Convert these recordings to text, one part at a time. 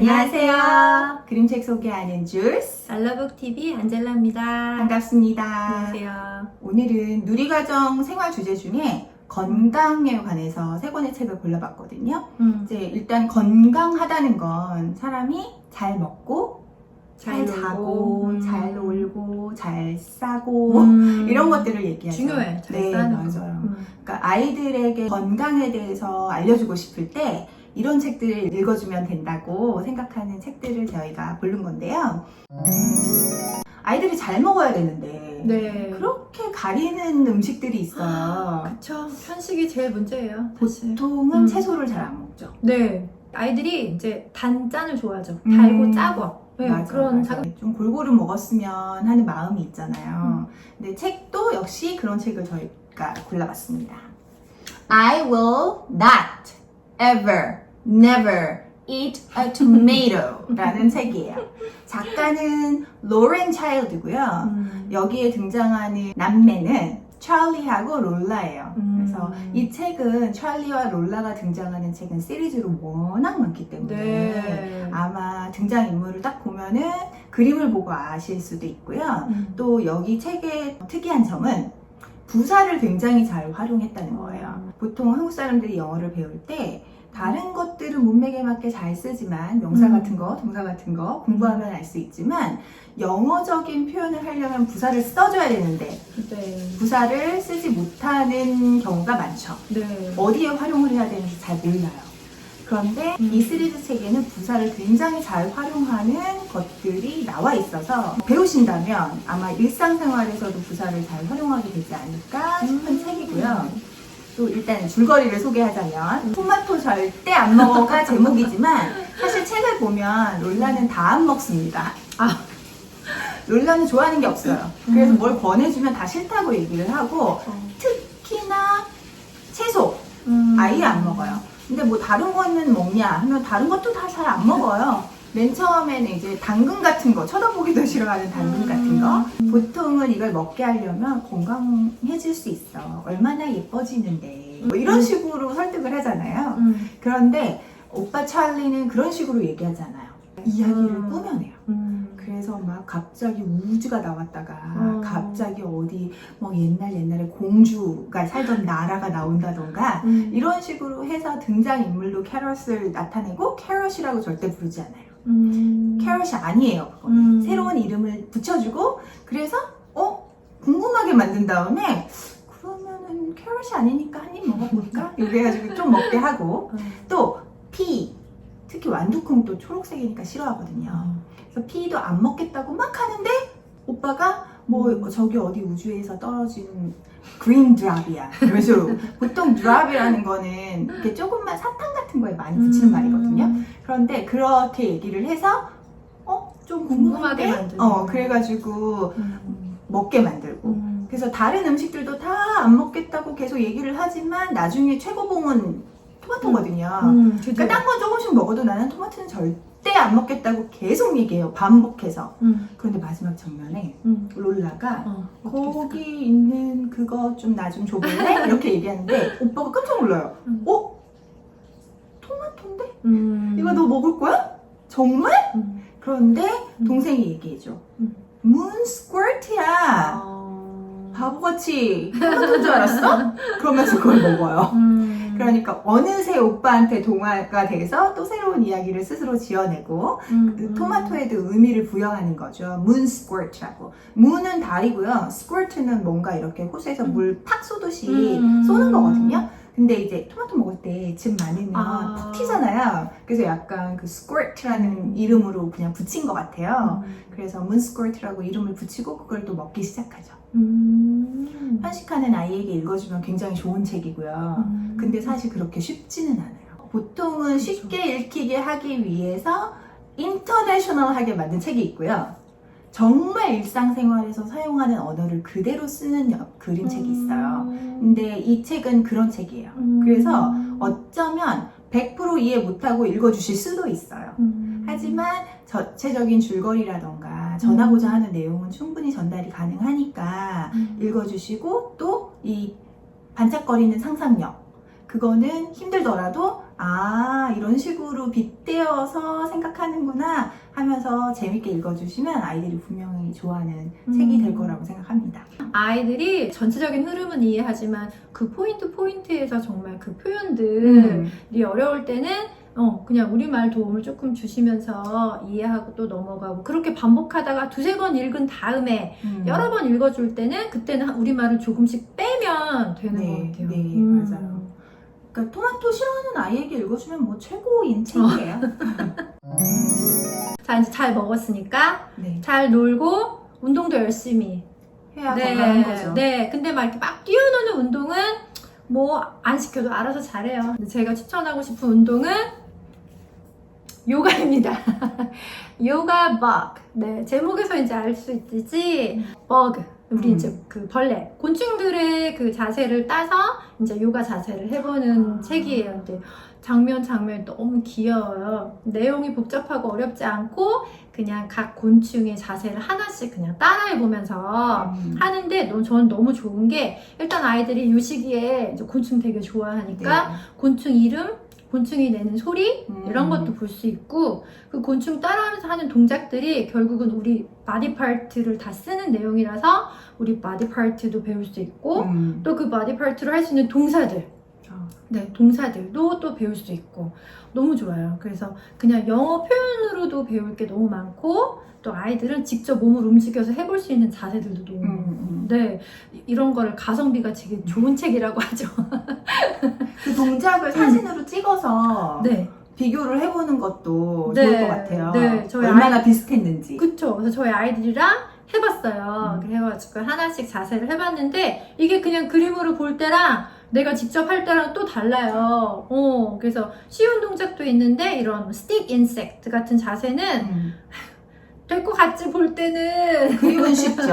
안녕하세요. 그림책 소개하는 줄스 알라북TV 안젤라입니다. 반갑습니다. 안녕하세요. 오늘은 누리과정 생활 주제 중에 건강에 관해서 세 권의 책을 골라봤거든요. 이제 일단 건강하다는 건 사람이 잘 먹고 잘 자고 잘 놀고 잘 싸고 이런 것들을 얘기하죠. 중요해. 잘 네, 사는 맞아요. 그러니까 아이들에게 건강에 대해서 알려주고 싶을 때 이런 책들을 읽어주면 된다고 생각하는 책들을 저희가 고른 건데요. 아이들이 잘 먹어야 되는데 네. 그렇게 가리는 음식들이 있어요. 그쵸. 편식이 제일 문제예요. 사실. 보통은 채소를 잘 안 먹죠. 네. 아이들이 이제 단짠을 좋아하죠. 달고 짜고. 네, 맞아, 그런 맞아. 좀 골고루 먹었으면 하는 마음이 있잖아요. 근데 책도 역시 그런 책을 저희가 골라봤습니다. I will not ever, never eat a tomato 라는 책이에요. 작가는 로렌 차일드고요. 여기에 등장하는 남매는 찰리하고 롤라예요. 그래서 이 책은 찰리와 롤라가 등장하는 책은 시리즈로 워낙 많기 때문에 네. 아마 등장인물을 딱 보면은 그림을 보고 아실 수도 있고요. 또 여기 책의 특이한 점은 부사를 굉장히 잘 활용했다는 거예요. 보통 한국 사람들이 영어를 배울 때 다른 것들은 문맥에 맞게 잘 쓰지만 명사 같은 거, 동사 같은 거 공부하면 알 수 있지만 영어적인 표현을 하려면 부사를 써줘야 되는데 네. 부사를 쓰지 못하는 경우가 많죠. 네. 어디에 활용을 해야 되는지 잘 몰라요. 그런데 이 시리즈 책에는 부사를 굉장히 잘 활용하는 것들이 나와 있어서 배우신다면 아마 일상생활에서도 부사를 잘 활용하게 되지 않을까 싶은 책이고요. 또 일단 줄거리를 소개하자면 토마토 절대 안 먹어가 제목이지만 사실 책을 보면 롤라는 다 안 먹습니다. 롤라는 좋아하는 게 없어요. 그래서 뭘 권해주면 다 싫다고 얘기를 하고 특히나 채소 아예 안 먹어요. 근데 뭐 다른 거는 먹냐 하면 다른 것도 다 잘 안 먹어요. 맨 처음에는 이제 당근 같은 거, 쳐다보기도 싫어하는 당근 같은 거. 보통은 이걸 먹게 하려면 건강해질 수 있어. 얼마나 예뻐지는데. 뭐 이런 식으로 설득을 하잖아요. 그런데 오빠 찰리는 그런 식으로 얘기하잖아요. 이야기를 꾸며내요. 그래서 막 갑자기 우주가 나왔다가 갑자기 어디 뭐 옛날에 공주가 살던 나라가 나온다던가 이런 식으로 해서 등장인물로 캐럿을 나타내고 캐럿이라고 절대 부르지 않아요. 캐럿이 아니에요. 그거는. 새로운 이름을 붙여주고 그래서 궁금하게 만든 다음에 그러면은 캐럿이 아니니까 한 입 먹어볼까? 이렇게 해가지고 좀 먹게 하고 또 피 특히 완두콩도 초록색이니까 싫어하거든요. 그래서 피도 안 먹겠다고 막 하는데 오빠가 뭐 저기 어디 우주에서 떨어진 그린 드랍이야. 그래서 보통 드랍이라는 거는 이렇게 조금만 사탕 같은 거에 많이 붙이는 말이거든요. 그런데 그렇게 얘기를 해서 좀 궁금하게 만들고 그래가지고 먹게 만들고 그래서 다른 음식들도 다 안 먹겠다고 계속 얘기를 하지만 나중에 최고봉은 토마토거든요. 그러니까 딴 건 조금씩 먹어도 나는 토마토는 절대 안 먹겠다고 계속 얘기해요. 반복해서. 그런데 마지막 장면에 롤라가 거기 있는 그거 좀 나 좀 줘볼래? 이렇게 얘기하는데 오빠가 깜짝 놀라요. 토마토인데? 이거 너 먹을 거야? 정말? 그런데 동생이 얘기해줘. 문 스쿼트야. 바보같이 토마토인 줄 알았어? 그러면서 그걸 먹어요. 그러니까 어느새 오빠한테 동화가 돼서 또 새로운 이야기를 스스로 지어내고 그 토마토에도 의미를 부여하는 거죠. 문 스쿼트라고. 문은 달이고요. 스쿼트는 뭔가 이렇게 호수에서 물 팍 쏘듯이 쏘는 거거든요. 근데 이제 토마토 먹을 때 즙 많으면 푹 튀잖아요. 그래서 약간 그 스쿼트라는 이름으로 그냥 붙인 것 같아요. 그래서 문 스쿼트라고 이름을 붙이고 그걸 또 먹기 시작하죠. 편식하는 아이에게 읽어주면 굉장히 좋은 책이고요. 근데 사실 그렇게 쉽지는 않아요. 보통은 쉽게 읽히게 하기 위해서 인터내셔널하게 만든 책이 있고요. 정말 일상생활에서 사용하는 언어를 그대로 쓰는 그림책이 있어요. 근데 이 책은 그런 책이에요. 그래서 어쩌면 100% 이해 못하고 읽어주실 수도 있어요. 하지만 전체적인 줄거리라던가 전하고자 하는 내용은 충분히 전달이 가능하니까 읽어주시고 또 이 반짝거리는 상상력 그거는 힘들더라도 아, 이런 식으로 빗대어서 생각하는구나 하면서 재밌게 읽어주시면 아이들이 분명히 좋아하는 책이 될 거라고 생각합니다. 아이들이 전체적인 흐름은 이해하지만 그 포인트에서 정말 그 표현들이 어려울 때는 그냥 우리말 도움을 조금 주시면서 이해하고 또 넘어가고 그렇게 반복하다가 두세 번 읽은 다음에 여러 번 읽어줄 때는 그때는 우리말을 조금씩 빼면 되는 것 같아요. 네, 맞아요. 그러니까 토마토 싫어하는 아이에게 읽어주면 뭐 최고인 책이에요. 자, 이제 잘 먹었으니까 네. 잘 놀고 운동도 열심히 해야 건강한 거죠. 네, 근데 막 이렇게 막 뛰어노는 운동은 뭐 안 시켜도 알아서 잘해요. 제가 추천하고 싶은 운동은 요가입니다. 요가 버그. 네, 제목에서 이제 알 수 있듯이 버그. 우리 이제 그 벌레, 곤충들의 그 자세를 따서 이제 요가 자세를 해보는 책이에요. 근데 장면이 너무 귀여워요. 내용이 복잡하고 어렵지 않고 그냥 각 곤충의 자세를 하나씩 그냥 따라해보면서 하는데 저는 너무 좋은 게 일단 아이들이 이 시기에 이제 곤충 되게 좋아하니까 네. 곤충 이름, 곤충이 내는 소리 이런 것도 볼 수 있고 그 곤충 따라하면서 하는 동작들이 결국은 우리 바디 파트를 다 쓰는 내용이라서 우리 바디 파트도 배울 수 있고 또 그 바디 파트로 할 수 있는 동사들 네, 동사들도 또 배울 수 있고 너무 좋아요. 그래서 그냥 영어 표현으로도 배울 게 너무 많고 또 아이들은 직접 몸을 움직여서 해볼 수 있는 자세들도 너무 많고 네, 이런 거를 가성비가 되게 좋은 책이라고 하죠. 그 동작을 사진으로 찍어서 네. 비교를 해보는 것도 네, 좋을 것 같아요. 네, 저희 얼마나 비슷했는지. 그쵸. 그래서 저희 아이들이랑 해봤어요. 그래가지고 하나씩 자세를 해봤는데 이게 그냥 그림으로 볼 때랑 내가 직접 할 때랑 또 달라요. 그래서 쉬운 동작도 있는데 이런 스틱 인섹트 같은 자세는 될 것 같지 볼 때는. 그림은 쉽죠.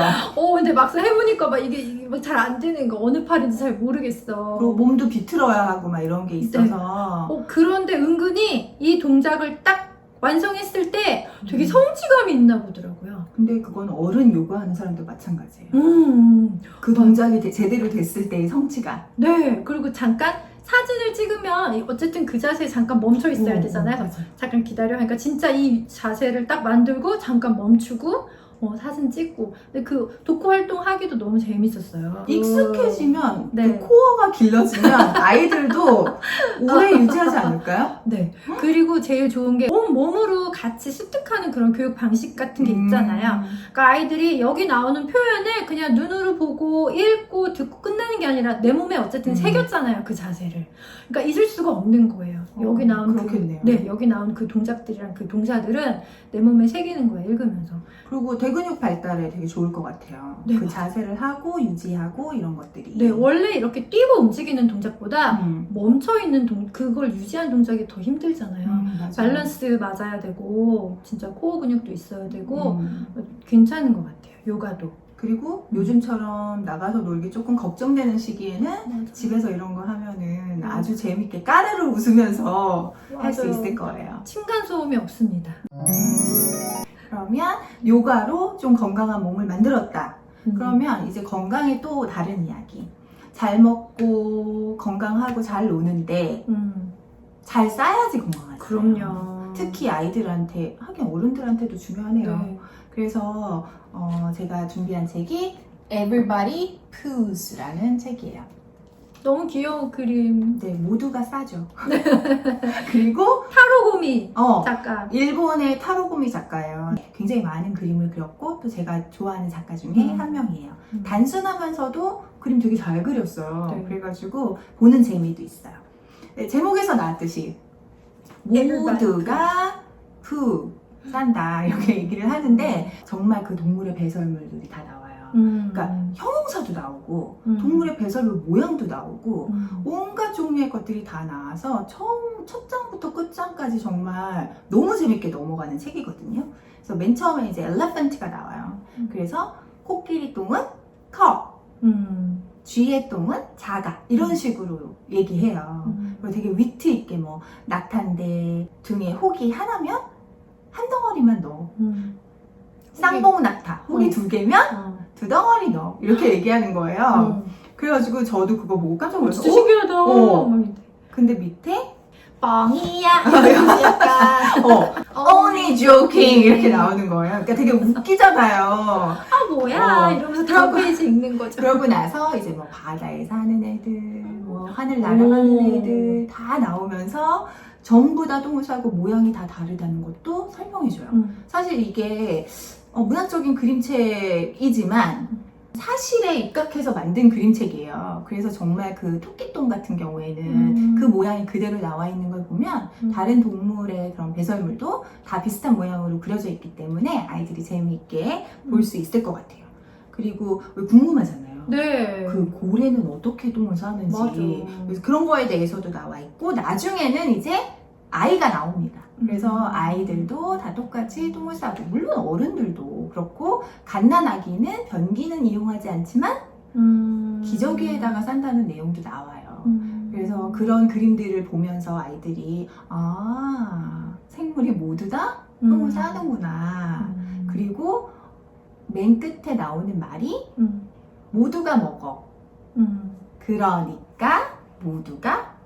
근데 막상 해보니까 막 이게 막 잘 안 되는 거 어느 팔인지 잘 모르겠어. 그리고 몸도 비틀어야 하고 막 이런 게 있어서. 그런데 은근히 이 동작을 딱 완성했을 때 되게 성취감이 있나 보더라고요. 근데 그건 어른 요가하는 사람도 마찬가지예요. 그 맞아. 동작이 제대로 됐을 때의 성취감. 네, 그리고 잠깐 사진을 찍으면 어쨌든 그 자세에 잠깐 멈춰 있어야 되잖아요. 맞아. 잠깐 기다려 하니까 진짜 이 자세를 딱 만들고 잠깐 멈추고 사진 찍고. 근데 그 독후 활동 하기도 너무 재밌었어요. 익숙해지면 네. 그 코어가 길러지면 아이들도 오래 유지하지 않을까요? 네. 그리고 제일 좋은 게 몸으로 같이 습득하는 그런 교육 방식 같은 게 있잖아요. 그러니까 아이들이 여기 나오는 표현을 그냥 눈으로 보고 읽고 듣고 끝나는 게 아니라 내 몸에 어쨌든 새겼잖아요. 그 자세를. 그러니까 잊을 수가 없는 거예요. 여기 나온 그렇겠네요. 여기 나온 그 동작들이랑 그 동사들은 내 몸에 새기는 거예요. 읽으면서. 그리고 대근육 발달에 되게 좋을 것 같아요. 네, 그 자세를 하고 유지하고 이런 것들이. 네, 원래 이렇게 뛰고 움직이는 동작보다 음. 멈춰있는 그걸 유지하는 동작이 더 힘들잖아요. 맞아요. 밸런스 맞아야 되고 진짜 코어 근육도 있어야 되고 음. 괜찮은 것 같아요. 요가도. 그리고 요즘처럼 나가서 놀기 조금 걱정되는 시기에는 집에서 이런 거 하면은 아주 재밌게 까르르 웃으면서 할 수 맞아요. 있을 거예요. 층간 소음이 없습니다. 그러면 요가로 좀 건강한 몸을 만들었다. 그러면 이제 건강의 또 다른 이야기. 잘 먹고 건강하고 잘 노는데 잘 싸야지 건강하죠. 그럼요. 특히 아이들한테, 하긴 어른들한테도 중요하네요. 네. 그래서 제가 준비한 책이 Everybody Poos라는 책이에요. 너무 귀여운 그림. 네, 모두가 싸죠. 그리고 타로고미 어, 작가. 일본의 타로고미 작가예요. 굉장히 많은 그림을 그렸고 또 제가 좋아하는 작가 중에 한 명이에요. 단순하면서도 그림 되게 잘 그렸어요. 네. 그래가지고 보는 재미도 있어요. 네, 제목에서 나왔듯이 모두가 싼다 이렇게 얘기를 하는데 정말 그 동물의 배설물들이 다 나와요. 그러니까 형용사도 나오고 동물의 배설물 모양도 나오고 온갖 종류의 것들이 다 나와서 첫 장부터 끝장까지 정말 너무 재밌게 넘어가는 책이거든요. 그래서 맨 처음에 이제 엘레펀트가 나와요. 그래서 코끼리 똥은 커, 쥐의 똥은 작아 이런 식으로 얘기해요. 그리고 되게 위트 있게 뭐 낙타인데 등에 혹이 하나면 한 덩어리만 넣어. 쌍봉 낙타 혹이 두 개면 두 덩어리 넣어 이렇게 얘기하는 거예요. 그래가지고 저도 그거 보고 깜짝 놀랐어요. 진짜 신기하다. 근데 밑에 뻥이야. 약간 only joking 이렇게 나오는 거예요. 그러니까 되게 웃기잖아요. 아 뭐야 이러면서 다음 페이지 읽는 거죠. 그러고 나서 이제 뭐 바다에 사는 애들, 뭐 하늘 날아가는 애들 다 나오면서 전부 다 똥을 싸고 모양이 다 다르다는 것도 설명해줘요. 사실 이게 문학적인 그림책이지만 사실에 입각해서 만든 그림책이에요. 그래서 정말 그 토끼똥 같은 경우에는 그 모양이 그대로 나와 있는 걸 보면 다른 동물의 그런 배설물도 다 비슷한 모양으로 그려져 있기 때문에 아이들이 재미있게 볼 수 있을 것 같아요. 그리고 왜 궁금하잖아요. 네. 그 고래는 어떻게 똥을 싸는지. 맞아. 그래서 그런 거에 대해서도 나와 있고 나중에는 이제 아이가 나옵니다. 그래서 아이들도 다 똑같이 똥을 싸고 물론 어른들도 그렇고 갓난아기는 변기는 이용하지 않지만 기저귀에다가 싼다는 내용도 나와요. 그래서 그런 그림들을 보면서 아이들이 생물이 모두 다 똥을 싸는구나. 그리고 맨 끝에 나오는 말이 모두가 먹어. 그러니까 모두가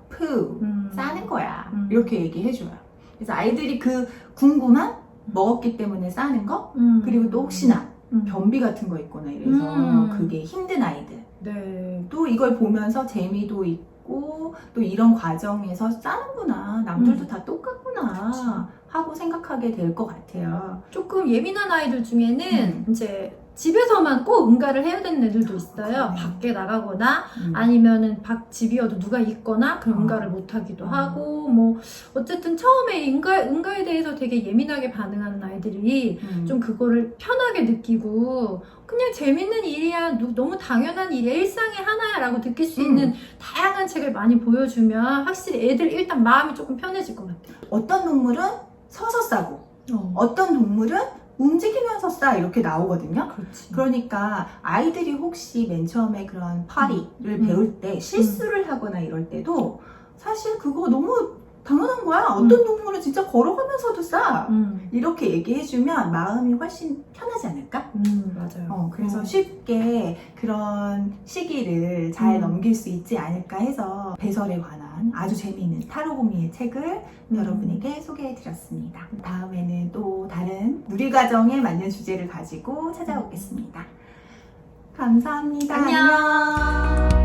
싸는 거야. 이렇게 얘기해줘요. 그래서 아이들이 그 궁금한 먹었기 때문에 싸는 거 그리고 또 혹시나 변비 같은 거 있거나 이래서 그게 힘든 아이들 네. 또 이걸 보면서 재미도 있고 또 이런 과정에서 싸는구나 남들도 다 똑같구나 하고 생각하게 될 것 같아요. 조금 예민한 아이들 중에는 이제 집에서만 꼭 응가를 해야 되는 애들도 있어요. 네. 밖에 나가거나 아니면은 집이어도 누가 있거나 그럼 응가를 못 하기도 하고 뭐 어쨌든 처음에 응가에 대해서 되게 예민하게 반응하는 아이들이 좀 그거를 편하게 느끼고 그냥 재밌는 일이야 너무 당연한 일이야 일상의 하나야 라고 느낄 수 있는 다양한 책을 많이 보여주면 확실히 애들 일단 마음이 조금 편해질 것 같아요. 어떤 동물은 서서 싸고 어떤 동물은 움직이면서 싸 이렇게 나오거든요. 그렇지. 그러니까 아이들이 혹시 맨 처음에 그런 파리를 배울 때 실수를 하거나 이럴 때도 사실 그거 너무 당연한 거야. 어떤 동물은 진짜 걸어가면서도 싸. 이렇게 얘기해주면 마음이 훨씬 편하지 않을까? 맞아요. 그래서 쉽게 그런 시기를 잘 넘길 수 있지 않을까 해서 배설에 관한 아주 재미있는 타로고미의 책을 여러분에게 소개해드렸습니다. 다음에는 또 다른 누리과정에 맞는 주제를 가지고 찾아오겠습니다. 감사합니다. 안녕.